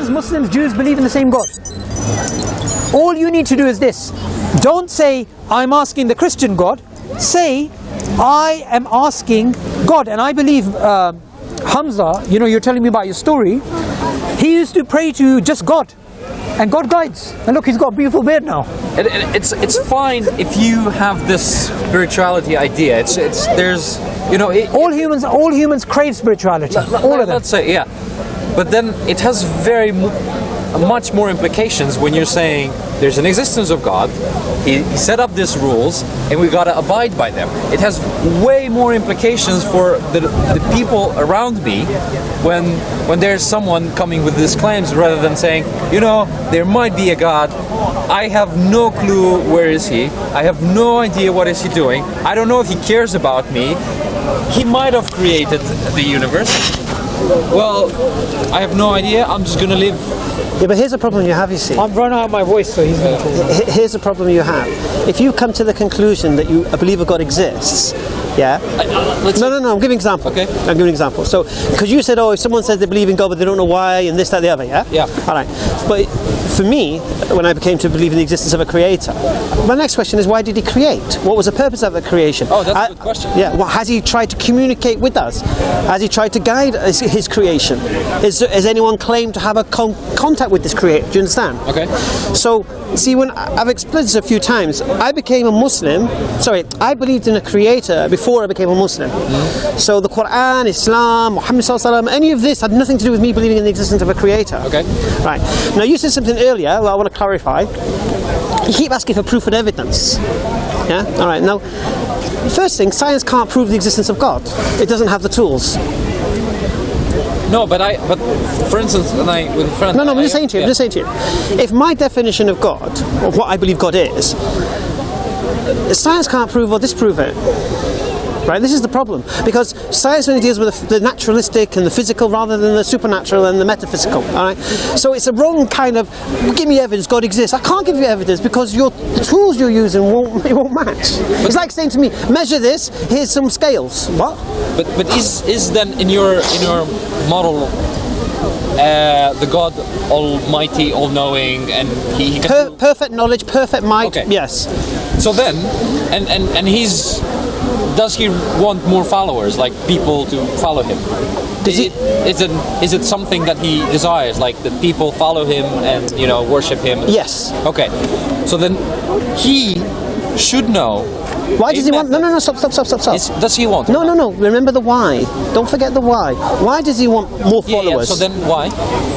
Christians, Muslims, Jews believe in the same God. All you need to do is this. Don't say, I'm asking the Christian God. Say, I am asking God. And I believe Hamza, you know, you're telling me about your story. He used to pray to just God. And God guides. And look, he's got a beautiful beard now. It's fine if you have this spirituality idea. There's, you know, all humans crave spirituality. All of them. Let's say, yeah. But then it has much more implications when you're saying there's an existence of God. He set up these rules, and we gotta abide by them. It has way more implications for the people around me when there's someone coming with these claims, rather than saying, you know, there might be a God. I have no clue where is he. I have no idea what is he doing. I don't know if he cares about me. He might have created the universe. Well, I have no idea. I'm just gonna live. Yeah, but here's a problem you have, you see. I've run out of my voice, so he's going to talk. Here's a problem you have. If you come to the conclusion that a believer God exists, yeah? No, I'm giving an example. Okay. I'm giving an example. So, because you said, oh, if someone says they believe in God but they don't know why, and this, that, the other, yeah? Yeah. All right. But for me, when I became to believe in the existence of a creator, my next question is, why did he create? What was the purpose of the creation? Oh, that's a good question. Yeah. Well, has he tried to communicate with us? Has he tried to guide his creation? Has anyone claimed to have a contact with this creator? Do you understand? Okay. So, see, when I've explained this a few times, I became a Muslim. I believed in a creator before I became a Muslim. Mm-hmm. So the Quran, Islam, Muhammad sallallahu alaihi wasallam, any of this had nothing to do with me believing in the existence of a creator. Okay. Right. Now you said something earlier. Well, I want to clarify. You keep asking for proof and evidence. Yeah. All right. Now, first thing, science can't prove the existence of God. It doesn't have the tools. No, but for instance, with a friend. No, I'm just saying to you. If my definition of God, or what I believe God is, science can't prove or disprove it. Right, this is the problem, because science only deals with the naturalistic and the physical rather than the supernatural and the metaphysical. All right, so it's a wrong kind of give me evidence God exists. I can't give you evidence because the tools you're using won't match. It's like saying to me, measure this. Here's some scales. What? But is then in your model the God Almighty, all-knowing, and he can perfect knowledge, perfect might. Okay. Yes. So then, and he's. Does he want more followers, like people to follow him? Is it something that he desires, like that people follow him and, you know, worship him? Yes. Okay. So then he should know. Why does he want? No, stop. Does he want? No. Remember the why. Don't forget the why. Why does he want more followers? Yeah, so then why?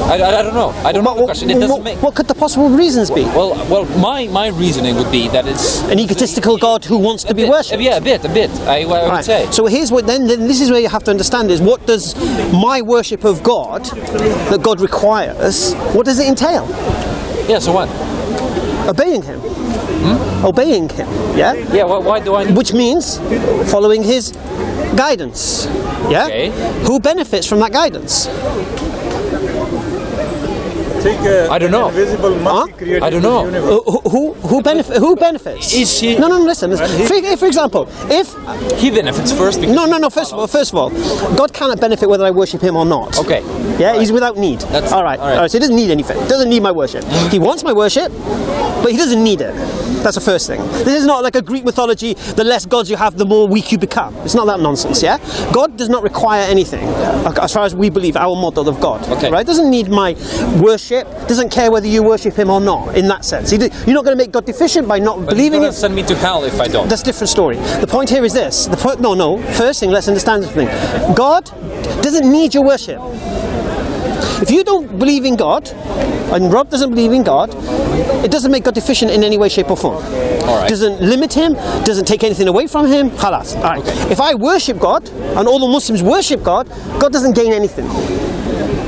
I don't know. I don't know the question. It doesn't make. What could the possible reasons be? Well, my reasoning would be that it's an egotistical God who wants to be worshipped. Yeah, a bit. I would say. So here's what. Then this is where you have to understand is what does my worship of God that God requires? What does it entail? Yeah. So what? Obeying him. Obeying him, yeah? Yeah, why do I need Which means following his guidance, yeah? Okay. Who benefits from that guidance? I don't know. I don't know. Who benefits? Is he? No, listen. For example, if he benefits first. No. First of all, God cannot benefit whether I worship Him or not. Okay. Yeah, He's without need. All right. So He doesn't need anything. Doesn't need my worship. He wants my worship, but He doesn't need it. That's the first thing. This is not like a Greek mythology. The less gods you have, the more weak you become. It's not that nonsense. Yeah. God does not require anything, as far as we believe our model of God. Okay. Right. Doesn't need my worship. Doesn't care whether you worship him or not, in that sense. You're not going to make God deficient by not believing it. Send me to hell if I don't. That's a different story. The point here is this. No. First thing, let's understand something. God doesn't need your worship. If you don't believe in God, and Rob doesn't believe in God, it doesn't make God deficient in any way, shape or form. All right. Doesn't limit him, doesn't take anything away from him. Khalas. All right. Okay. If I worship God, and all the Muslims worship God, God doesn't gain anything.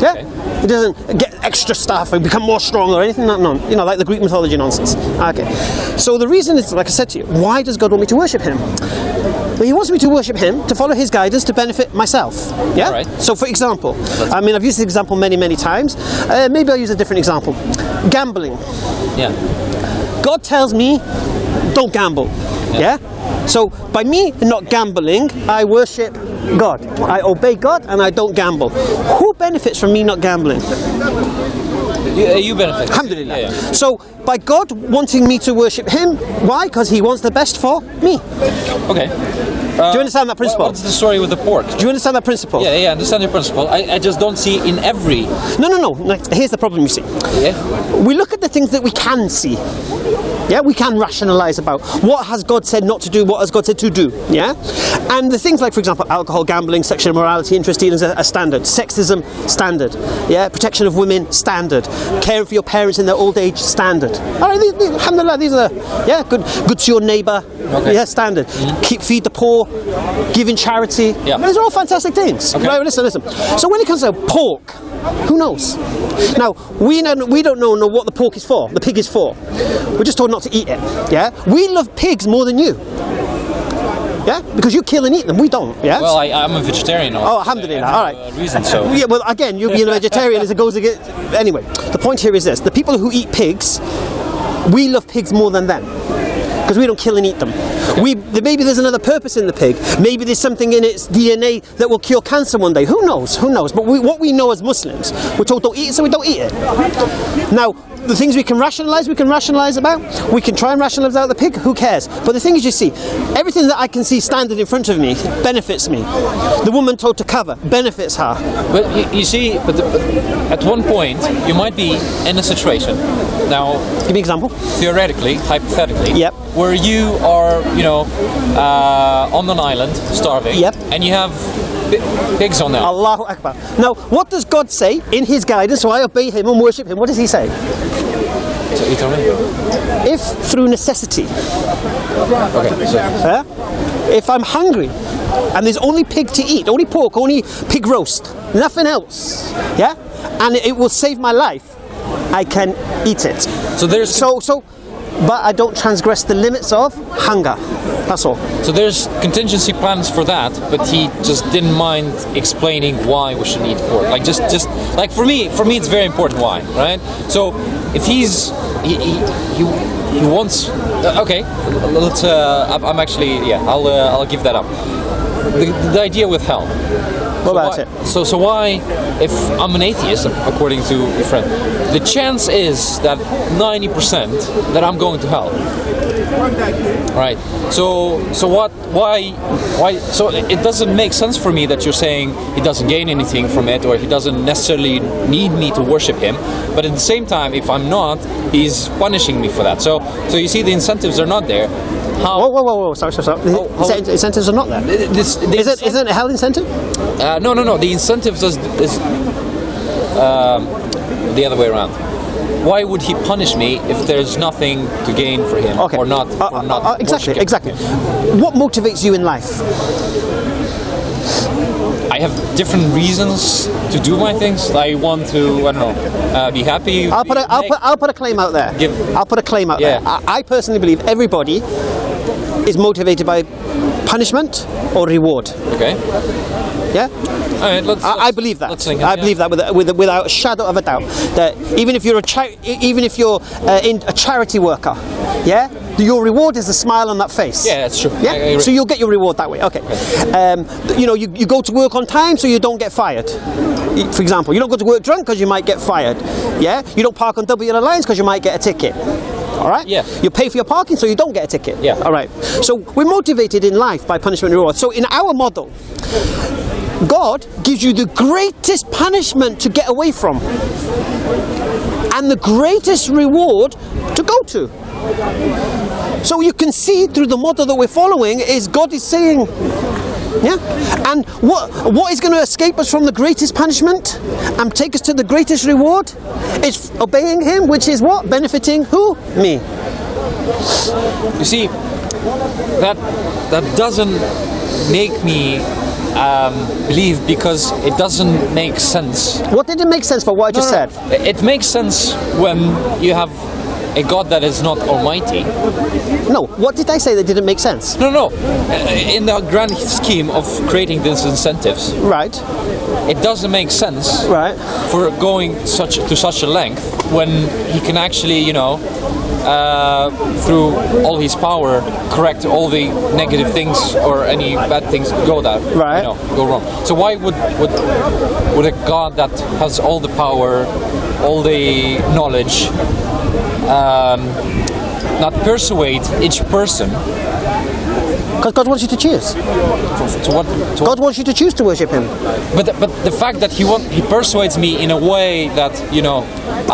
Yeah? Okay. He doesn't get extra stuff and become more strong or anything, like the Greek mythology nonsense. Okay. So the reason is, like I said to you, why does God want me to worship him? Well, he wants me to worship him, to follow his guidance, to benefit myself. Yeah? All right. So for example, I've used this example many times. Maybe I'll use a different example. Gambling. Yeah. God tells me, don't gamble. Yeah? So by me not gambling, I worship God. I obey God and I don't gamble. Who benefits from me not gambling? You benefit. Alhamdulillah. Yeah, yeah. So, by God wanting me to worship Him, why? Because He wants the best for me. Okay. Do you understand that principle? What's the story with the pork? Do you understand that principle? Yeah, I understand your principle. I just don't see in every... No. Here's the problem, you see. Yeah? We look at the things that we can see. Yeah, we can rationalise about what has God said not to do, what has God said to do. Yeah, and the things like, for example, alcohol, gambling, sexual immorality, interest dealings are standard. Sexism, standard. Yeah, protection of women, standard. Caring for your parents in their old age, standard. All right, alhamdulillah, these are good to your neighbour. Okay. Yeah, standard. Feed the poor, giving charity. Yeah. These are all fantastic things. Okay. Right, listen. So when it comes to pork, who knows? Now, we don't know what the pork is for, the pig is for. We're just told not to eat it, yeah? We love pigs more than you. Yeah? Because you kill and eat them, we don't, yeah? Well, I'm a vegetarian. Oh, alhamdulillah, alright. Reason, so. Yeah, well, again, you being a vegetarian is it goes against... Anyway, the point here is this. The people who eat pigs, we love pigs more than them. Because we don't kill and eat them. Maybe there's another purpose in the pig. Maybe there's something in its DNA that will cure cancer one day. Who knows? But what we know as Muslims, we're told don't eat it, so we don't eat it. Now, the things we can rationalise about. We can try and rationalise out the pig. Who cares? But the thing is, you see, everything that I can see standing in front of me benefits me. The woman told to cover benefits her. But you see, at one point, you might be in a situation. Now, give me an example. Theoretically, hypothetically, yep. Where you are, on an island, starving, yep. And you have pigs on there. Allahu Akbar. Now, what does God say in His guidance? So I obey Him and worship Him. What does He say? So you tell me. If through necessity, okay, if I'm hungry and there's only pig to eat, only pork, only pig roast, nothing else, yeah, and it will save my life, I can eat it. So there's but I don't transgress the limits of hunger. That's all. So there's contingency plans for that, but he just didn't mind explaining why we should eat pork. Like just like for me it's very important why, right? So if he wants okay, let's I'm actually I'll give that up. The idea with hell. What about it? So why, if I'm an atheist, according to your friend, the chance is that 90% that I'm going to hell. Right. So why? So it doesn't make sense for me that you're saying he doesn't gain anything from it, or he doesn't necessarily need me to worship him. But at the same time, if I'm not, he's punishing me for that. So you see, the incentives are not there. How? Whoa! Sorry. Incentives are not there. Isn't a hell incentive? No. The incentives is the other way around. Why would he punish me if there's nothing to gain for him, or not? Exactly. What motivates you in life? I have different reasons to do my things. I want to, I don't know, be happy. I'll put a claim out there. I'll put a claim out there. I personally believe everybody is motivated by punishment or reward. Okay. Yeah. All right, I believe that. I believe that without a shadow of a doubt. That even if you're in a charity worker, yeah, your reward is a smile on that face. Yeah, that's true. Yeah. So you'll get your reward that way. Okay. You go to work on time so you don't get fired. For example, you don't go to work drunk because you might get fired. Yeah. You don't park on double yellow lines because you might get a ticket. All right? Yeah. You pay for your parking so you don't get a ticket. Yeah. All right. So we're motivated in life by punishment and reward. So in our model, God gives you the greatest punishment to get away from and the greatest reward to go to. So you can see through the model that we're following is God is saying, yeah, and what is going to escape us from the greatest punishment and take us to the greatest reward is obeying Him, which is what? Benefiting who? Me. You see, that doesn't make me believe, because it doesn't make sense. What did it make sense for what I just said? It makes sense when you have a God that is not almighty. No, what did I say that didn't make sense? No. In the grand scheme of creating these incentives, right, it doesn't make sense, right, for going to such a length when he can actually, through all his power, correct all the negative things or any bad things go wrong. So why would a God that has all the power all the knowledge, not persuade each person. Because God wants you to choose. God wants you to choose to worship Him. But the fact that He persuades me in a way that, you know,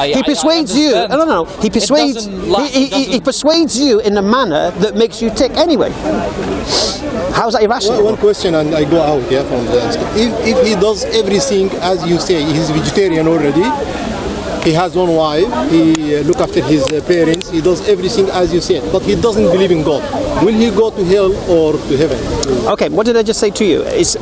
He persuades you. No. He persuades. He persuades you in a manner that makes you tick anyway. How's that irrational? One question, and I go out from that. If he does everything as you say, he's vegetarian already. He has one wife. He look after his parents. He does everything as you said, but he doesn't believe in God. Will he go to hell or to heaven? Okay, what did I just say to you? It's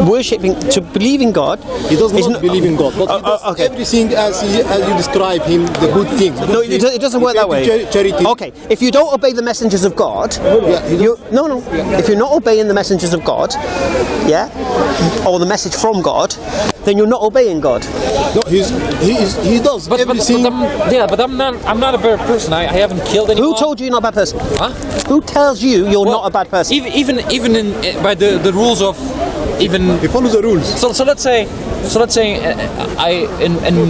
worshipping, to believe in God. He does not believe in God, but he does everything as you describe him, the good things. No, it doesn't work that way. Charity. Okay, if you don't obey the messengers of God, if you're not obeying the messengers of God, or the message from God, then you're not obeying God. No, he does everything. But I'm not a bad person. I haven't killed anyone. Who told you you're not a bad person? Huh? Who tells you you're not a bad person? Even by the rules of even. He follows the rules. So let's say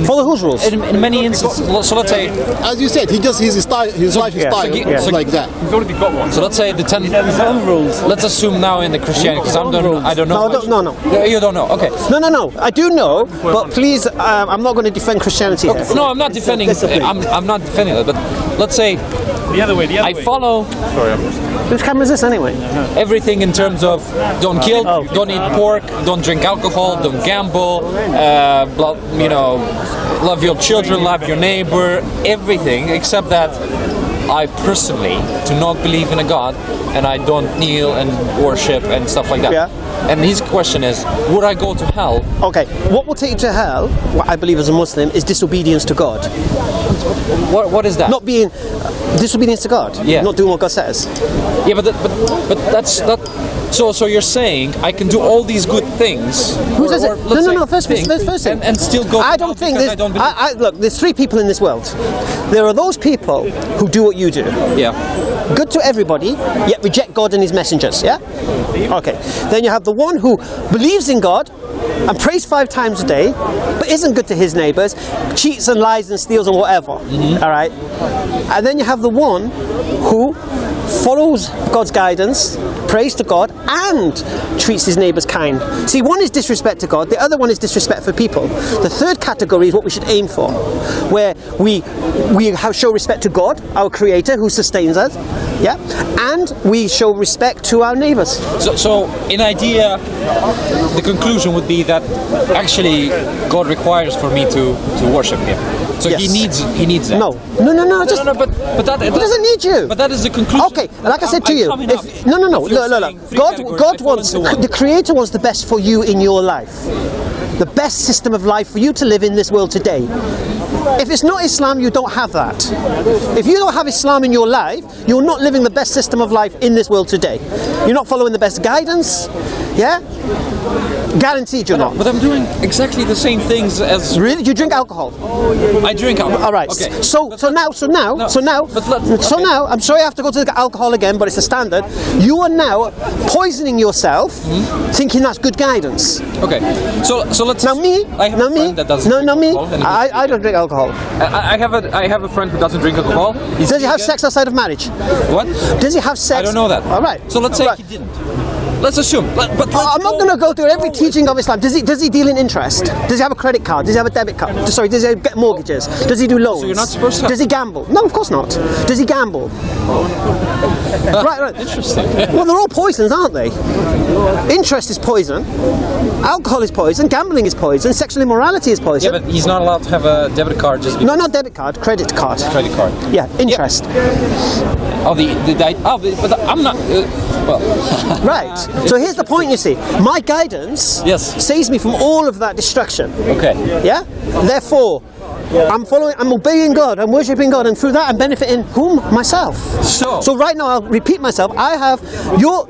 follow whose rules? In many instances. So let's say, as you said, he just his lifestyle like that. You've already got one. So let's say the 10 rules. Let's assume now in the Christianity, because I don't know. No. You don't know. Okay. No. I do know, but please, I'm not going to defend Christianity. Okay. No, I'm not defending. I'm not defending it. But let's say the other way. I follow. Whose camera is this anyway? Everything in terms of don't kill, don't eat pork, don't drink alcohol, don't gamble, love your children, love your neighbor, everything except that I personally do not believe in a God, and I don't kneel and worship and stuff like that. Yeah. And his question is, would I go to hell? Okay, what will take you to hell, what I believe as a Muslim, is disobedience to God. What is that? Not being disobedience to God. Yeah. Not doing what God says. Yeah, but that's not. So you're saying I can do all these good things? Who says it? No. First thing. And still go. I don't think there's. Look, there's three people in this world. There are those people who do what you do. Yeah. Good to everybody, yet reject God and His messengers. Yeah. Okay. Then you have the one who believes in God and prays 5 times a day, but isn't good to his neighbours, cheats and lies and steals and whatever. All right. And then you have the one who follows God's guidance, prays to God, and treats his neighbours kind. See, one is disrespect to God, the other one is disrespect for people. The third category is what we should aim for, where we show respect to God, our Creator, who sustains us, and we show respect to our neighbours. So in idea, the conclusion would be that actually God requires for me to worship Him. So yes. he needs that. No. But that He doesn't need you. But that is the conclusion. Okay, like I said to you, look. God wants, the Creator wants the best for you in your life. The best system of life for you to live in this world today. If it's not Islam, you don't have that. If you don't have Islam in your life, you're not living the best system of life in this world today. You're not following the best guidance, Guaranteed you're not. But I'm doing exactly the same things as... Really? Do you drink alcohol? I drink alcohol. All right. Okay. So now, I'm sorry I have to go to the alcohol again, but it's a standard. You are now poisoning yourself, thinking that's good guidance. Okay. So let's... Now me. I have a friend that doesn't drink alcohol. I don't drink alcohol. I have a friend who doesn't drink alcohol. Does he have sex outside of marriage? What? Does he have sex? I don't know that. All right. So let's say he didn't. Let's assume. I'm not going to go through every teaching of Islam. Does he deal in interest? Does he have a credit card? Does he have a debit card? Sorry, does he get mortgages? Does he do loans? So you're not supposed to. Does he gamble? No, of course not. Does he gamble? Right. Interesting. Well, they're all poisons, aren't they? Interest is poison. Alcohol is poison. Gambling is poison. Sexual immorality is poison. Yeah, but he's not allowed to have a debit card just because... No, not debit card. Credit card. Credit card. Yeah, interest. But I'm not... Right. So here's the point, you see. My guidance saves me from all of that destruction. Okay. Yeah? Therefore, I'm obeying God, I'm worshipping God, and through that I'm benefiting whom? Myself. So right now I'll repeat myself. I have your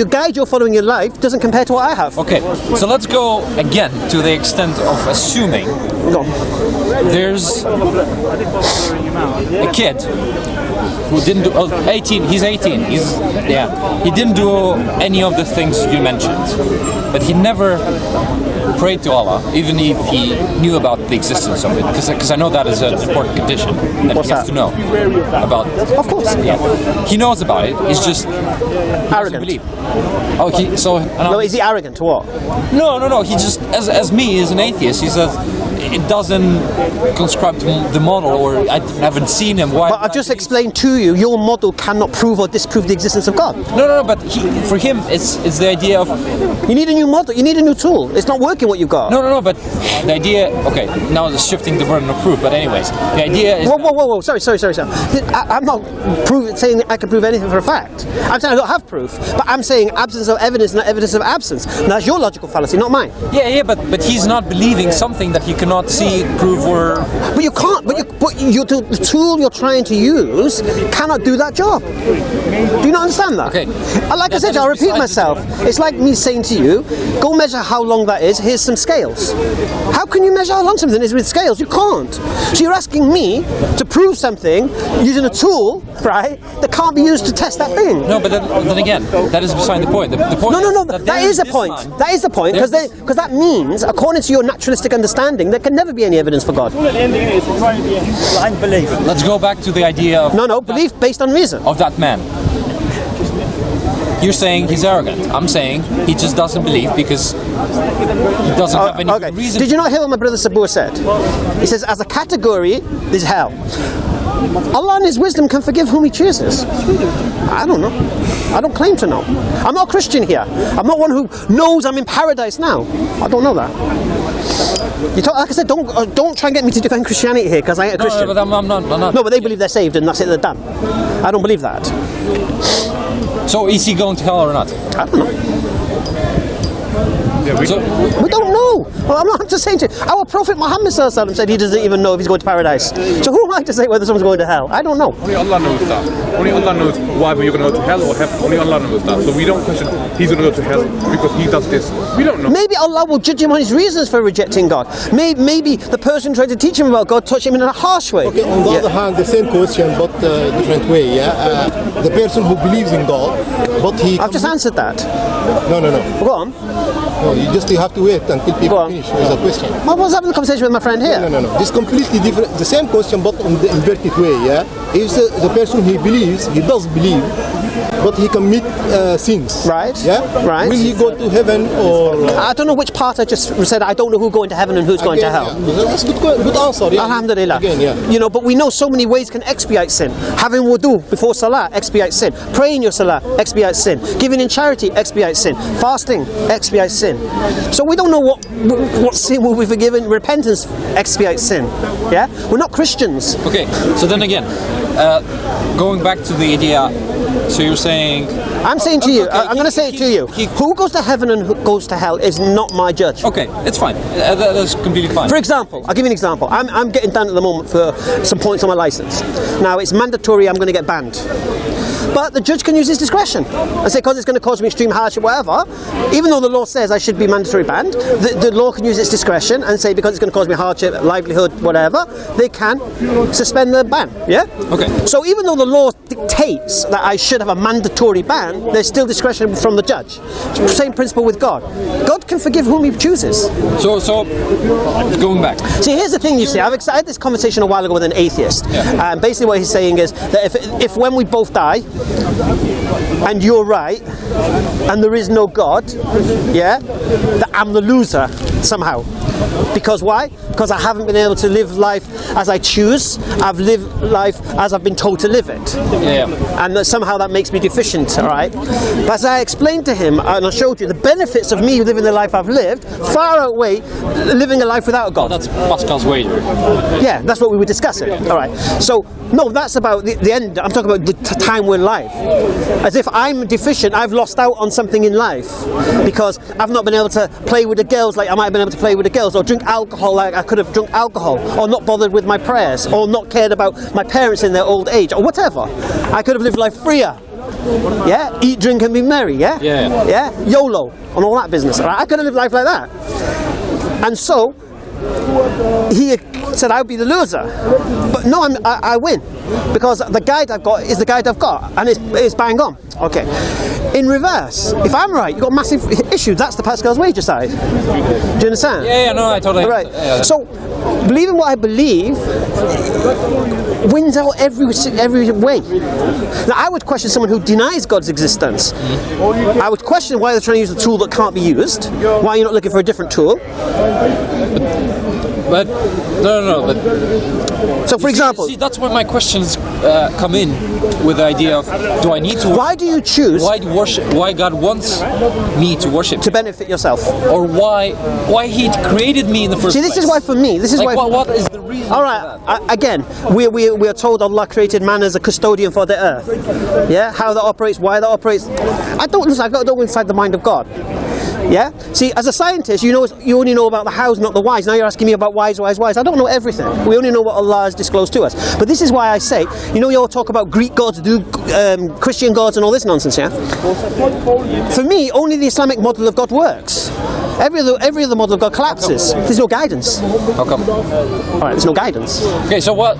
guide you're following in life doesn't compare to what I have. Okay. So let's go again to the extent of assuming Go. there's a kid who didn't do 18. He's 18. He didn't do any of the things you mentioned, but he never prayed to Allah, even if he knew about the existence of it. Because I know that is an important condition that he has to know about. Of course. Yeah, he knows about it. He's just arrogant. Believe. Oh, no, is he arrogant or what? No. He just, as me, as an atheist, he says it doesn't conscribe to the model, or I haven't seen him. Why? But I just explained to you, your model cannot prove or disprove the existence of God. No. But for him, it's the idea of you need a new model. You need a new tool. It's not working what you've got. No. But the idea. Okay, now it's shifting the burden of proof. But anyways, the idea is. Whoa. Sorry. I'm not saying I can prove anything for a fact. I'm saying I don't have proof. But I'm saying absence of evidence, not evidence of absence. And that's your logical fallacy, not mine. Yeah. But he's not believing something that he cannot see, prove, or. But you can't. But the tool you're trying to use cannot do that job. Do you not understand that? Okay. Like I said, I'll repeat myself. It's like me saying to you, go measure how long that is. Here's some scales. How can you measure how long something is with scales? You can't. So you're asking me to prove something using a tool, right, that can't be used to test that thing. No, but then again, that is beside the point. The point no. That is a point. That is the point, because that means, according to your naturalistic understanding, there can never be any evidence for God. Let's go back to the idea of... No, belief based on reason. Of that man. You're saying he's arrogant. I'm saying he just doesn't believe because he doesn't have any reason. Did you not hear what my brother Sabur said? He says, as a category, there's hell. Allah in His wisdom can forgive whom He chooses. I don't know. I don't claim to know. I'm not a Christian here. I'm not one who knows I'm in paradise now. I don't know that. Like I said, don't try and get me to defend Christianity here, because I ain't a Christian. No, but I'm not. No, but they believe they're saved and that's it, they're done. I don't believe that. So is he going to hell or not? I don't know. We don't know. Well, I'm just saying to you, our Prophet Muhammad said he doesn't even know if he's going to paradise. So who am I to say whether someone's going to hell? I don't know. Only Allah knows that. Only Allah knows why you're going to go to hell or heaven. Only Allah knows that. So we don't question he's going to go to hell because he does this. We don't know. Maybe Allah will judge him on his reasons for rejecting God. Maybe the person trying to teach him about God touched him in a harsh way. Okay, on the other hand, the same question but different way. Yeah, the person who believes in God, but he. I've just answered that. No. Go on. No, you have to wait until people finish with the question. I was having a conversation with my friend here. No. This is completely different. The same question, but in the inverted way. Yeah, if the person he believes, he does believe, but he commit sins. Right. Yeah. Right. Will he go to heaven or? I don't know which part I just said. I don't know who's going to heaven and who's going to hell. Yeah. That's good answer. Yeah. Alhamdulillah. Again, yeah. You know, but we know so many ways can expiate sin. Having wudu before salah expiates sin. Praying your salah expiates sin. Giving in charity expiates sin. Fasting expiates sin. So we don't know what sin will be forgiven. Repentance expiates sin. Yeah, we're not Christians. Okay, so then again, going back to the idea. So you're saying... I'm saying to you, I'm going to say it to you. Who goes to heaven and who goes to hell is not my judge. Okay, it's fine. That's completely fine. For example, I'll give you an example. I'm getting done at the moment for some points on my license. Now, it's mandatory I'm going to get banned. But the judge can use his discretion and say, because it's going to cause me extreme hardship, whatever, even though the law says I should be mandatory banned, the law can use its discretion and say, because it's going to cause me hardship, livelihood, whatever, they can suspend the ban. Yeah? Okay. So even though the law dictates that I should have a mandatory ban, there's still discretion from the judge. Same principle with God. God can forgive whom He chooses. So going back. See, here's the thing, you see, I had this conversation a while ago with an atheist. Yeah. And basically what he's saying is that if when we both die, and you're right, and there is no God, yeah, that I'm the loser somehow. Because why? Because I haven't been able to live life as I choose. I've lived life as I've been told to live it. Yeah. And that somehow that makes me deficient, all right? But as I explained to him, and I showed you, the benefits of me living the life I've lived far outweigh living a life without a God. That's Pascal's wager. Yeah, that's what we were discussing. All right. So, no, that's about the end. I'm talking about the time we're in life. As if I'm deficient, I've lost out on something in life because I've not been able to play with the girls like I might have been able to play with the girls, or drink alcohol like I could have drunk alcohol, or not bothered with my prayers, or not cared about my parents in their old age, or whatever. I could have lived life freer. Yeah, eat, drink, and be merry. Yeah, yeah, YOLO, and all that business. Right? I could have lived life like that. And so he said I would be the loser. But no, I win. Because the guide I've got is the guide I've got. And it's bang on. Okay. In reverse, if I'm right, you've got massive issue. That's the Pascal's wager side. Do you understand? Yeah, no, I totally Right. yeah. So, believing what I believe wins out every way. Now, I would question someone who denies God's existence. I would question why they're trying to use a tool that can't be used. Why are you not looking for a different tool? But no. But so, for example, see, that's where my questions come in with the idea of: do I need to? Why do you choose? Why worship? Why God wants me to worship? To benefit yourself. Or why He created me in the first See, place? this is why for me. This is like, why. What is the reason? All right. Again, we are told Allah created man as a custodian for the earth. Yeah. How that operates, why that operates. I don't go inside the mind of God. Yeah. See, as a scientist, you only know about the hows, not the whys. Now you're asking me about whys. I don't know everything. We only know what Allah has disclosed to us. But this is why I say, you all talk about Greek gods, Christian gods, and all this nonsense. Yeah. For me, only the Islamic model of God works. Every other model of God collapses. There's no guidance. How come? All right. There's no guidance. Okay. So what?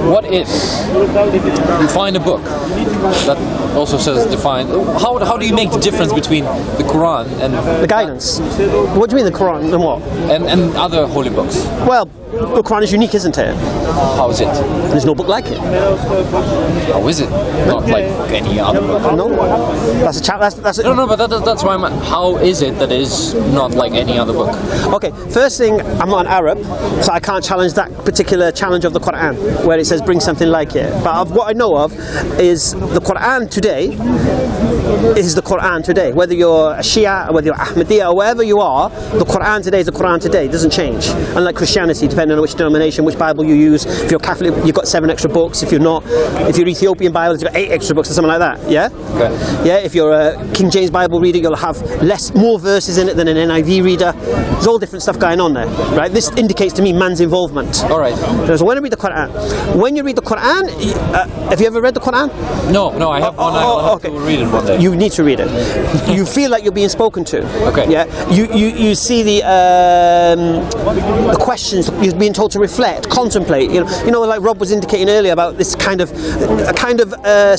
What if you find a book that also says define? How do you make the difference between the Quran and the guidance? What do you mean the Quran and what? And other holy books? Well, the Quran is unique, isn't it? How is it? There's no book like it. How is it? Not like any other book. No. That's a No, but that's why how is it that is not like any other book? Okay, first thing, I'm not an Arab, so I can't challenge that particular challenge of the Quran, where it says bring something like it. But what I know of is the Quran today is the Quran today. Whether you're a Shia, or whether you're Ahmadiyya, or wherever you are, the Quran today is the Quran today. It doesn't change. Unlike Christianity, depending on which denomination, which Bible you use. If you're Catholic, you've got 7 extra books. If you're not, if you're Ethiopian Bible, you've got 8 extra books or something like that. Yeah? Okay. Yeah, if you're a King James Bible reader, you'll have more verses in it than an NIV reader. There's all different stuff going on there, right? This indicates to me man's involvement. All right. So when I read the Quran, have you ever read the Quran? No, I have one. I want to read it one day. You need to read it. You feel like you're being spoken to. Okay. Yeah. You see the questions you're being told to reflect, contemplate. You know, like Rob was indicating earlier about this kind of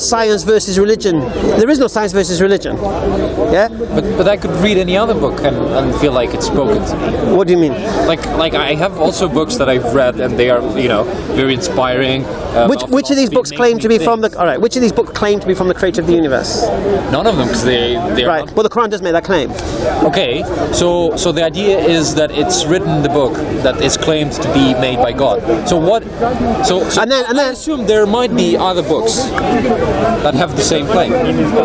science versus religion. There is no science versus religion. Yeah. But I could read any other book and feel like it's spoken to me. What do you mean? Like I have also books that I've read and they are very inspiring. Which of these books claim to be from the? All right. Which of these books claim to be from the creator of the universe? None of them, because they are right. Well, the Quran does make that claim. Okay. So the idea is that it's written in the book that is claimed to be made by God. So what? So and then I assume there might be other books that have the same claim.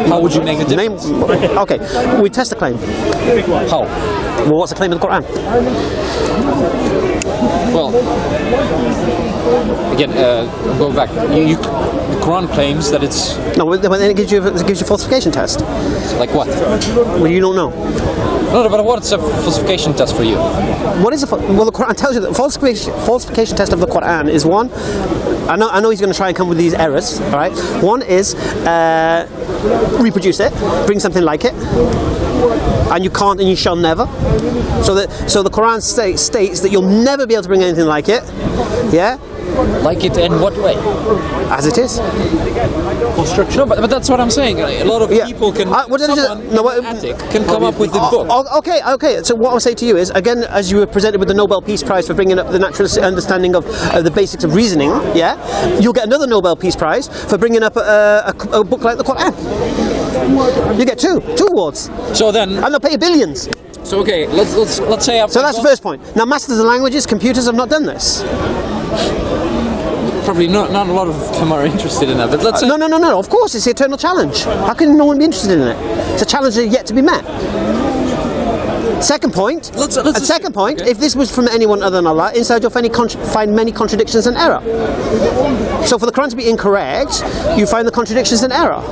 How would you make the difference? Okay. We test the claim. How? Well, what's the claim of the Quran? Well, again, go back. The Quran claims that it's no. Then it gives you a falsification test. Like what? Well, you don't know. No, but what's a falsification test for you? What is well, the Quran tells you that falsification test of the Quran is one. I know he's going to try and come with these errors. All right. One is reproduce it, bring something like it. And you can't and you shall never. So the Quran states that you'll never be able to bring anything like it. Yeah? Like it in what way? As it is. No, but that's what I'm saying. A lot of people can come up with the book. Okay. So what I'll say to you is, again, as you were presented with the Nobel Peace Prize for bringing up the natural understanding of the basics of reasoning, yeah, you'll get another Nobel Peace Prize for bringing up a book like the Quran. You get two awards. So then, and they'll pay you billions. So okay, let's say. So that's the first point. Now, masters of languages, computers have not done this. Probably not a lot of them are interested in that, but let's say... No, of course, it's the eternal challenge. How can no one be interested in it? It's a challenge that is yet to be met. Second point, if this was from anyone other than Allah, inside you'll find many contradictions and error. So for the Quran to be incorrect, you find the contradictions and error.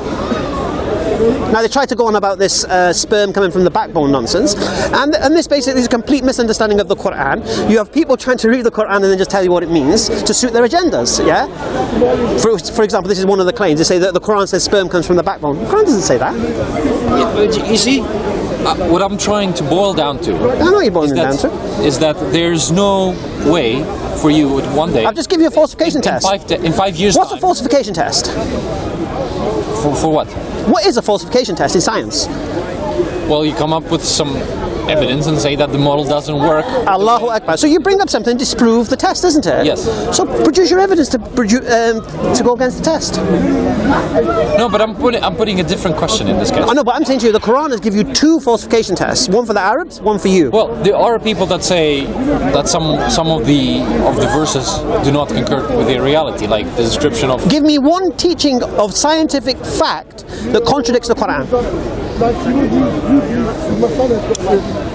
Now they try to go on about this sperm coming from the backbone nonsense, and this basically is a complete misunderstanding of the Quran. You have people trying to read the Quran and then just tell you what it means to suit their agendas. Yeah. For example, this is one of the claims. They say that the Quran says sperm comes from the backbone. The Quran doesn't say that. Yeah, you see, what I'm trying to boil down to. I know you're boiling down to. Is that there's no way for you one day. I'll just give you a falsification test. In 5 years. What's a falsification test? For what? What is a falsification test in science? Well, you come up with some evidence and say that the model doesn't work. Allahu Akbar. So you bring up something to disprove the test, isn't it? Yes. So produce your evidence to go against the test. No, but I'm putting a different question in this case. I know, but I'm saying to you, the Quran has given you 2 falsification tests. One for the Arabs, one for you. Well, there are people that say that some of the verses do not concur with the reality, like the description of... Give me one teaching of scientific fact that contradicts the Quran.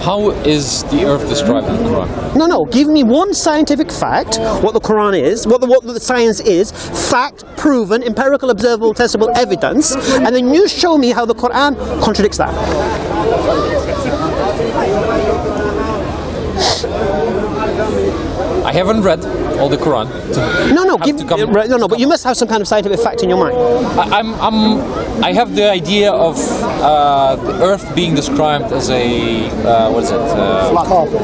How is the earth described in the Quran? No, give me one scientific fact, what the Quran is, what the science is, fact, proven, empirical, observable, testable evidence, and then you show me how the Quran contradicts that. I haven't read all the Quran. No, but you must have some kind of scientific fact in your mind. I have the idea of the Earth being described as a Flat carpet.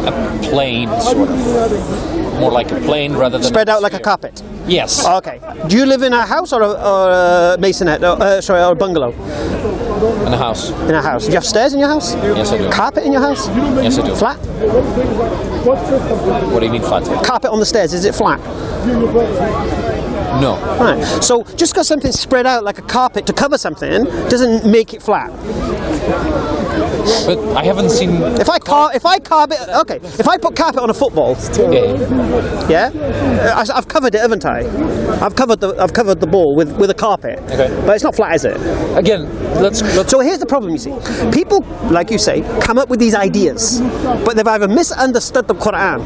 A plane, sort of, more like a plane rather than spread out like a carpet. Yes. Okay. Do you live in a house or a masonette? Or a bungalow? In a house. In a house. Do you have stairs in your house? Yes, I do. Carpet in your house? Yes, I do. Flat? What do you mean flat? Carpet on the stairs, is it flat? No. Right. So just because something's spread out like a carpet to cover something doesn't make it flat. But I haven't seen. If I put carpet on a football, yeah, I've covered it, haven't I? I've covered the ball with a carpet, but it's not flat, is it? Again, let's. So here's the problem. You see, people, like you say, come up with these ideas, but they've either misunderstood the Quran.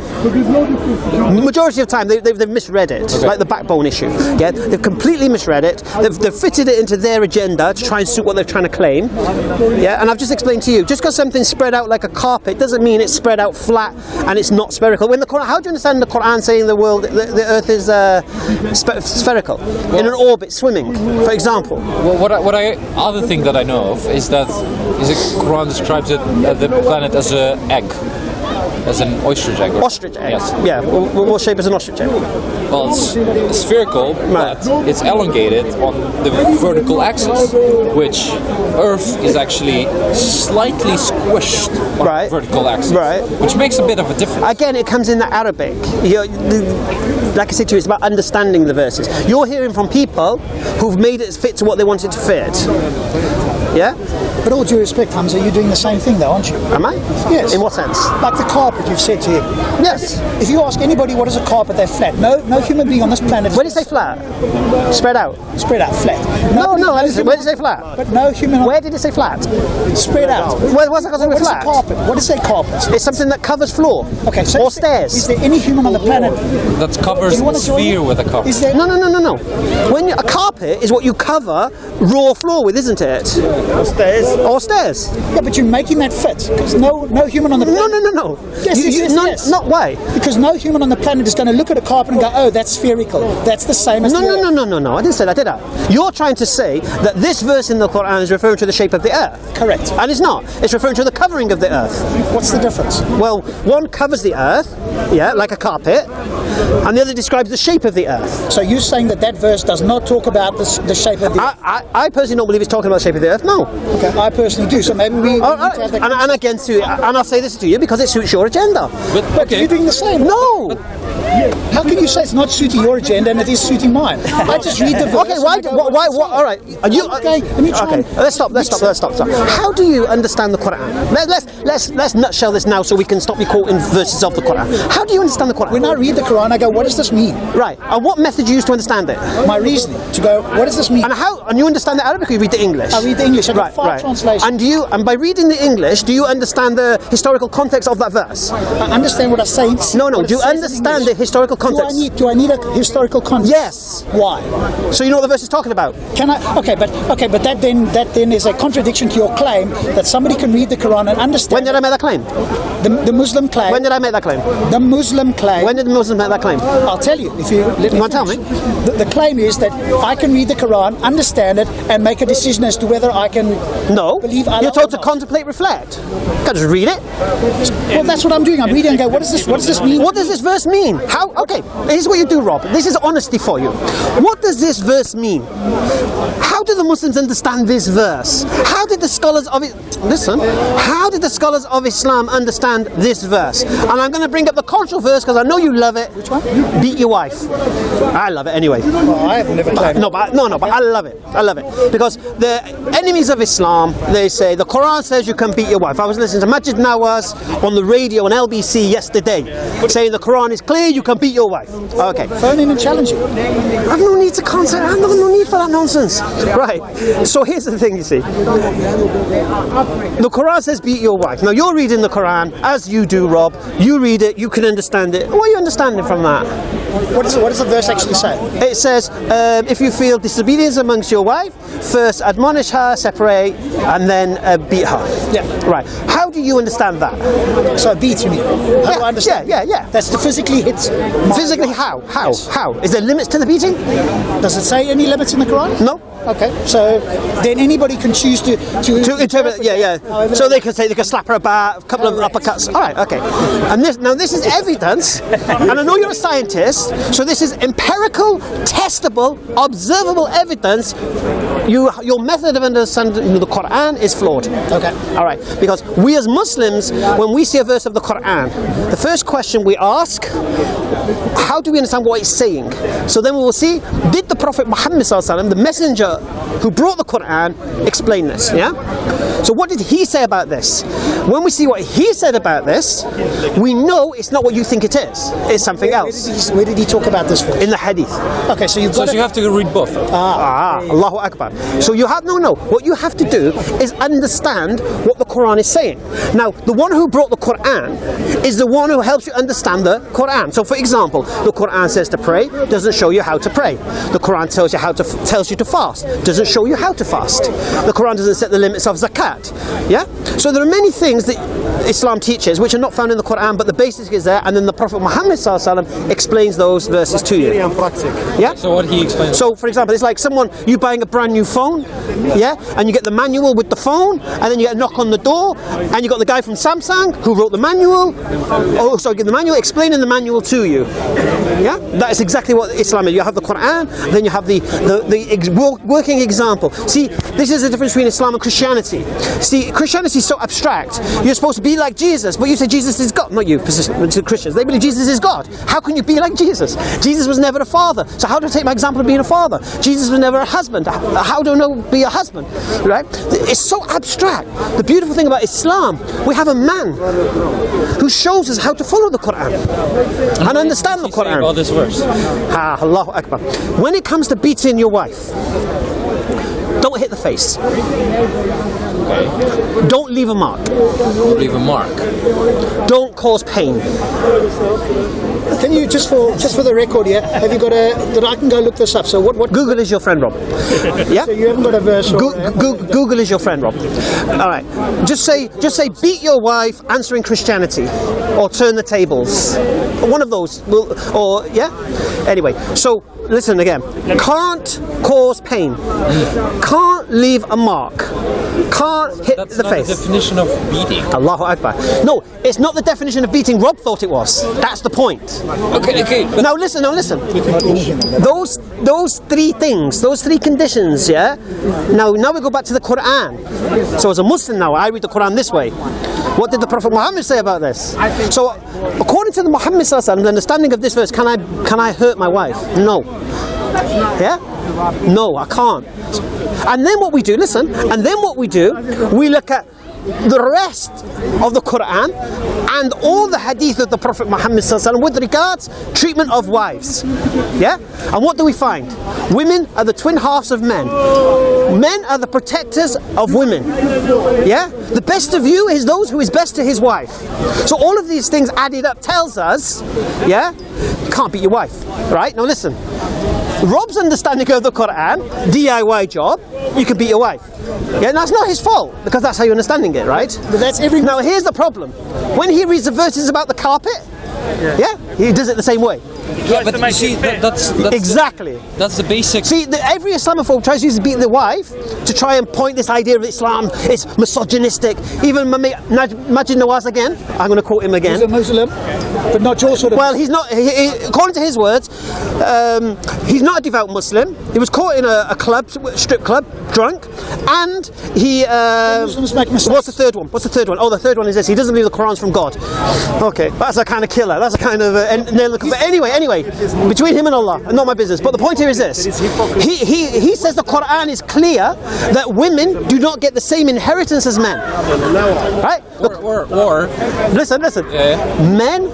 The majority of the time, they've misread it, like the backbone issue. Yeah, they've completely misread it. They've fitted it into their agenda to try and suit what they're trying to claim. Yeah, and I've just explained to you, just because something's spread out like a carpet doesn't mean it's spread out flat and it's not spherical. When the Quran, how do you understand the Quran saying the Earth is spherical, in an orbit, swimming, for example? Well, other thing that I know of is that the Quran describes the planet as an egg. As an ostrich egg. Ostrich egg? Yes. Yeah, what shape is an ostrich egg? Well, it's spherical, but it's elongated on the vertical axis, which Earth is actually slightly squished on the vertical axis, which makes a bit of a difference. Again, it comes in the Arabic. Like I said to you, it's about understanding the verses. You're hearing from people who've made it fit to what they wanted to fit. Yeah? But all due respect, Hamza, you're doing the same thing though, aren't you? Am I? Yes. In what sense? Like the carpet you've said to him. Yes. If you ask anybody what is a carpet, they're flat. No human being on this planet... Where did you say flat? Spread out? Spread out, flat. No, where did you say flat? But no human... Where did it say flat? Spread out. What's that got to do with flat? What is a carpet? What is a carpet? It's something that covers floor. Okay, so... Or stairs. Is there any human on the planet... That covers the sphere with a carpet. Is there... No. A carpet is what you cover raw floor with, isn't it? Or stairs. Yeah, but you're making that fit. Because no human on the planet... No. Yes. Not why? Because no human on the planet is going to look at a carpet and go, oh, that's spherical. That's the same as No. I didn't say that, did I? You're trying to say that this verse in the Quran is referring to the shape of the earth. Correct. And it's not. It's referring to the covering of the earth. What's the difference? Well, one covers the earth, yeah, like a carpet, and the other describes the shape of the earth. So you're saying that verse does not talk about the shape of the earth? I personally don't believe it's talking about the shape of the earth, no. Okay, I personally do, so maybe we need to have that and again, and I'll say this to you because it suits your agenda. But you're doing the same. No! How can you say it's not suiting your agenda and it is suiting mine? I just read the verse. Okay, why? All right. Let's stop. How do you understand the Quran? Let's nutshell this now so we can stop you quoting verses of the Quran. How do you understand the Quran? When I read the Quran, I go, what does this mean? Right. And what method do you use to understand it? My reasoning. To go, what does this mean? And you understand the Arabic or you read the English? I read the English. I read 5 translations. And by reading the English, do you understand the historical context of that verse? I understand what I'm saying. No. Do you understand the historical context. Do I need a historical context? Yes. Why? So you know what the verse is talking about? Can I? Okay, but that then is a contradiction to your claim that somebody can read the Quran and understand. When did I make that claim? The Muslim claim? When did I make that claim? The Muslim claim. When did the Muslims make that claim? I'll tell you if you let me. You want to tell me? The claim is that I can read the Quran, understand it, and make a decision as to whether I can. No. Believe Allah. You're told or to not. contemplate, reflect. You can't just read it. Well, that's what I'm doing. I'm reading and go, what does this mean? What does this verse mean? How? Okay, here's what you do, Rob. This is honesty for you. What does this verse mean? How do the Muslims understand this verse? How did the scholars of it? Listen. How did the scholars of Islam understand this verse? And I'm going to bring up the cultural verse because I know you love it. Which one? Beat your wife. I love it anyway. Well, I have never claimed. No, but I love it. I love it because the enemies of Islam, they say the Quran says you can beat your wife. I was listening to Majid Nawaz on the radio on LBC yesterday, saying the Quran is clear, you can beat your wife. Okay. Phone in and challenge you. I've no need to contact. I've no need for that nonsense. Right. So here's the thing. You see, the Quran says beat your wife. Now you're reading the Quran as you do, Rob. You read it. You can understand it. What are you understanding from that? What does the verse actually say? It says, if you feel disobedience amongst your wife, first admonish her, separate, and then beat her. Yeah. Right. How do you understand that? So beat you mean? How do I understand? Yeah. That's to physically hit. Physically, how? How? Is there limits to the beating? Does it say any limits in the Quran? No. Okay, so then anybody can choose to interpret. Yeah. However So they can say they can slap her about a couple of uppercuts. All right, okay. And this is evidence, and I know you're a scientist, so this is empirical, testable, observable evidence. Your method of understanding the Quran is flawed. Okay. All right, because we as Muslims, when we see a verse of the Quran, the first question we ask, how do we understand what it's saying? So then we will see, did the Prophet Muhammad ﷺ, the messenger who brought the Quran, explain this? Yeah. So what did he say about this? When we see what he said about this, we know it's not what you think it is. It's something else. Where did he talk about this first? In the Hadith. Okay, so you've got So you have to read both. Allahu Akbar. So you have no. What you have to do is understand what the Quran is saying. Now, the one who brought the Quran is the one who helps you understand the Quran. So, for example, the Quran says to pray, doesn't show you how to pray. The Quran tells you to fast, doesn't show you how to fast. The Quran doesn't set the limits of zakat. Yeah. So there are many things that Islam teaches which are not found in the Quran, but the basic is there, and then the Prophet Muhammad ﷺ explains those verses to you. Yeah. So what he explains. So, for example, it's like you buying a brand new phone, yeah, and you get the manual with the phone, and then you get a knock on the door, and you got the guy from Samsung who wrote the manual, explaining the manual to you. Yeah, that is exactly what Islam is. You have the Quran, then you have the working example. See, this is the difference between Islam and Christianity. See, Christianity is so abstract. You're supposed to be like Jesus, but you say Jesus is God. Not you, Christians. They believe Jesus is God. How can you be like Jesus? Jesus was never a father. So how do I take my example of being a father? Jesus was never a husband. How do I know be a husband? Right? It's so abstract. The beautiful thing about Islam, we have a man who shows us how to follow the Quran and understand the Quran. About this verse. Allahu Akbar. When it comes to beating your wife, don't hit the face. Okay. Don't leave a mark. Leave a mark. Don't cause pain. Can you just for the record here? Have you got that I can go look this up? So what? Google is your friend, Rob. Yeah. So you haven't got a verse. Google is your friend, Rob. All right. Just say beat your wife answering Christianity, or turn the tables. One of those Anyway, so listen again. Can't cause pain. Can't leave a mark. Can't hit That's the not face. the definition of beating. Allahu Akbar. No, it's not the definition of beating Rob thought it was. That's the point. Okay. Now listen. Those three things, those three conditions, yeah? Now we go back to the Quran. So as a Muslim now, I read the Quran this way. What did the Prophet Muhammad say about this? So according to the Muhammad ﷺ, the understanding of this verse, can I hurt my wife? No. Yeah? No, I can't. And then what we do, we look at the rest of the Quran and all the hadith of the Prophet Muhammad with regards treatment of wives. Yeah? And what do we find? Women are the twin halves of men. Men are the protectors of women. Yeah? The best of you is those who is best to his wife. So all of these things added up tells us, yeah, you can't beat your wife. Right? Now listen. Rob's understanding of the Quran, DIY job, you can beat your wife. Yeah, that's not his fault, because that's how you're understanding it, right? But that's every... Now here's the problem. When he reads the verses about the carpet, yeah, he does it the same way. Yeah, but you see, that's exactly. That's the basic. See, every Islamophobe tries to use beating the wife to try and point this idea of Islam. It's misogynistic. Even Majid Nawaz again. I'm going to quote him again. He's a Muslim, but not your sort of. Well, he's not. According to his words, he's not a devout Muslim. He was caught in a club, strip club, drunk, and he. Muslims make mistakes. What's the third one? What's the third one? Oh, the third one is this. He doesn't believe the Quran's from God. Okay, that's a kind of killer. That's a kind of. But anyway, between him and Allah, not my business. But the point here is this: he says the Quran is clear that women do not get the same inheritance as men. Right? Or listen.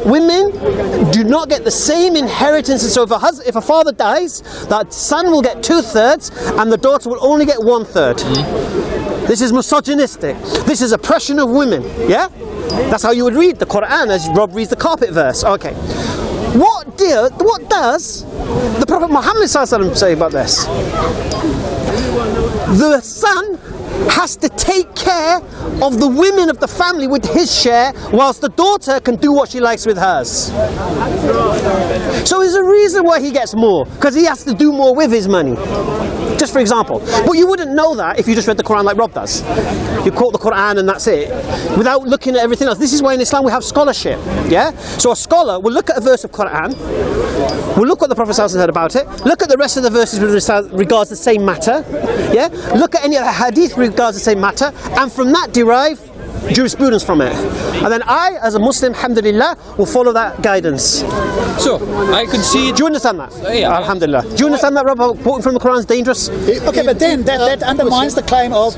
Women do not get the same inheritance. So if a father dies, that son will get 2/3, and the daughter will only get 1/3. This is misogynistic. This is oppression of women. Yeah, that's how you would read the Quran as Rob reads the carpet verse. Okay. What does the Prophet Muhammad say about this? The son has to take care of the women of the family with his share, whilst the daughter can do what she likes with hers. So there's a reason why he gets more, because he has to do more with his money. Just for example. But you wouldn't know that if you just read the Quran like Rob does. You quote the Quran and that's it, without looking at everything else. This is why in Islam we have scholarship. Yeah? So a scholar will look at a verse of Quran, will look what the Prophet said about it, look at the rest of the verses with regards to the same matter, yeah? Look at any of the hadith with regards to the same matter, and from that derive jurisprudence from it. And then I, as a Muslim, alhamdulillah, will follow that guidance. So, I could see... Do you understand that? Yeah. Alhamdulillah. Do you understand that, Rob? Quoting from the Quran is dangerous? Okay, but then that undermines the claim of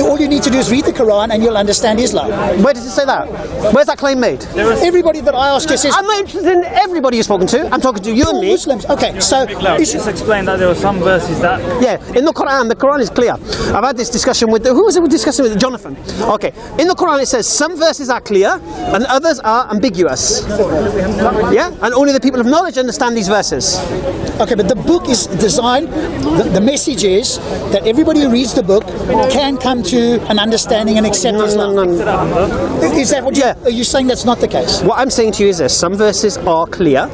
all you need to do is read the Quran and you'll understand Islam. Where does it say that? Where's that claim made? Everybody that I ask says... I'm not interested in everybody you've spoken to. I'm talking to you and me. Muslims. Okay, so... Just explain that there were some verses that... Yeah, in the Quran is clear. I've had this discussion with... Who was it we were discussing with? Jonathan. Okay, in the Quran it says some verses are clear and others are ambiguous. Yeah? And only the people of knowledge understand these verses. Okay, but the book is designed, the message is that everybody who reads the book can come to an understanding and accept Islam. Is that what are you saying that's not the case? What I'm saying to you is this: some verses are clear,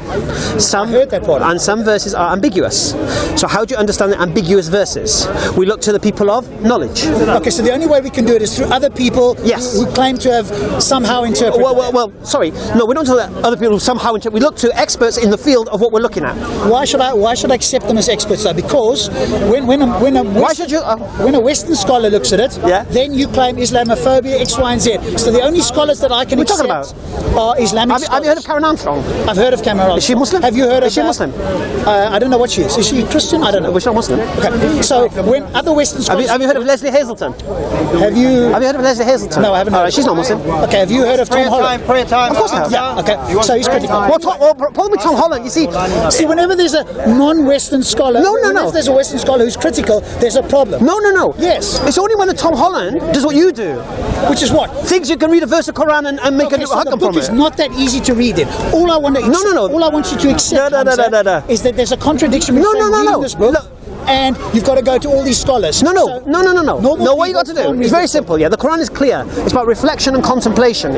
some I heard that part. And some verses are ambiguous. So how do you understand the ambiguous verses? We look to the people of knowledge. Okay, so the only way we can do it is through other people who claim to have somehow interpreted. Well, sorry. No, we don't talk about other people who somehow interpret. We look to experts in the field of what we're looking at. Why should I accept them as experts though? Because when a Western scholar looks at it, then you claim Islamophobia, X, Y, and Z. So the only scholars that I can accept are Islamic scholars. Have you heard of Karen Armstrong? I've heard of Karen Armstrong. Is she Muslim? Have you heard of Is she Muslim? I don't know what she is. Is she Christian? I don't know. Well, she's not Muslim. Okay. So when other Western scholars... Have you heard of Leslie Hazelton? Have you heard of Leslie Hazelton? No, I haven't heard. She's not Muslim. Okay, have you heard of Tom Holland? Prayer time. Of course I have. Yeah, okay. So he's critical. Problem with Tom Holland, you see, whenever there's a non-Western scholar, whenever there's a Western scholar who's critical, there's a problem. No. Yes. It's only when a Tom Holland does what you do. Which is what? Thinks you can read a verse of Quran and make a hukam from it. The book is not that easy to read it. All I want to all I want you to accept is that there's a contradiction between reading this book and you've got to go to all these scholars. No, what you got to do? It's very simple, the Quran is clear. It's about reflection and contemplation,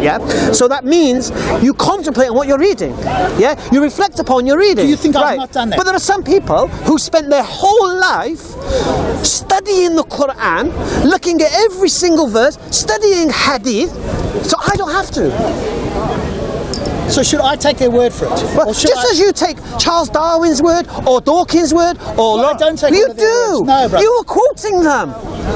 So that means you contemplate on what you're reading, You reflect upon your reading. Do you think I've not done that? But there are some people who spend their whole life studying the Quran, looking at every single verse, studying hadith, so I don't have to. So should I take their word for it? Well, as you take Charles Darwin's word or Dawkins' word or I don't take you do. No, bro. You were quoting them.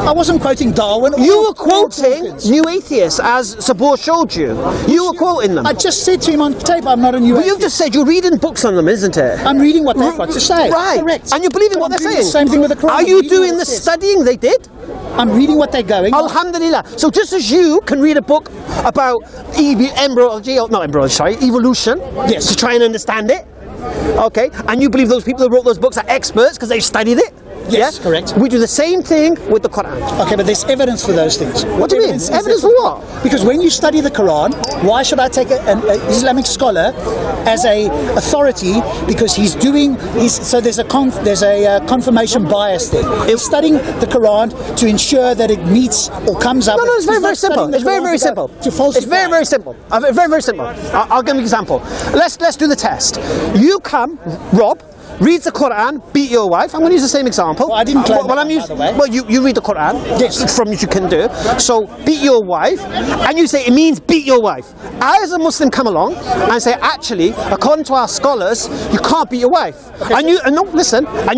I wasn't quoting Darwin. You were quoting New Atheists, as Sabor showed you. You were quoting them. I just said to him on tape, I'm not a New Atheist. But you've just said you're reading books on them, isn't it? I'm reading what they've got to say. Right. Correct. And you're believing what they're saying. The same thing with the Quran. Are you doing the studying they did? I'm reading what they're going. Alhamdulillah. So just as you can read a book about evolution, yes, to try and understand it, okay, and you believe those people who wrote those books are experts because they've studied it. Yes, correct. We do the same thing with the Quran. Okay, but there's evidence for those things. What do you mean? Evidence for what? Because when you study the Quran, why should I take an Islamic scholar as a authority? Because so there's a confirmation bias there. He's studying the Quran to ensure that it meets or comes up. No, it's very, very simple. It's very, very simple. It's very, very simple. Very, very simple. I'll give you an example. Let's do the test. You come, Rob, reads the Quran, beat your wife. I'm going to use the same example. Well, I didn't claim that, by the way. Well, you read the Quran, yes, from which you can do. So, beat your wife, and you say it means beat your wife. I, as a Muslim, come along and say, actually, according to our scholars, you can't beat your wife. Okay. And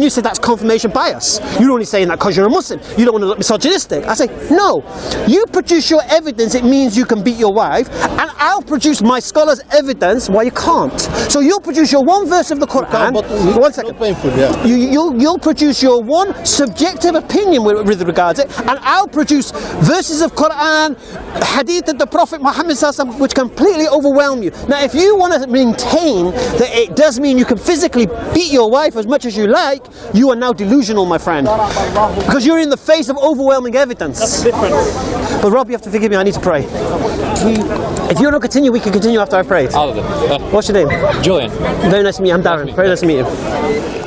you say that's confirmation bias. You're only saying that because you're a Muslim. You don't want to look misogynistic. I say, no. You produce your evidence, it means you can beat your wife, and I'll produce my scholars' evidence why you can't. So you'll produce your one verse of the Quran. One second. Painful, yeah. You'll produce your one subjective opinion with regards to it, and I'll produce verses of Quran, hadith of the Prophet Muhammad which completely overwhelm you. Now, if you want to maintain that it does mean you can physically beat your wife as much as you like, you are now delusional, my friend, because you're in the face of overwhelming evidence. That's different. But Rob, you have to forgive me. I need to pray. If you want to continue, we can continue after I've prayed. All of them. What's your name? Julian. Very nice to meet you. I'm Darren. Very nice to meet you.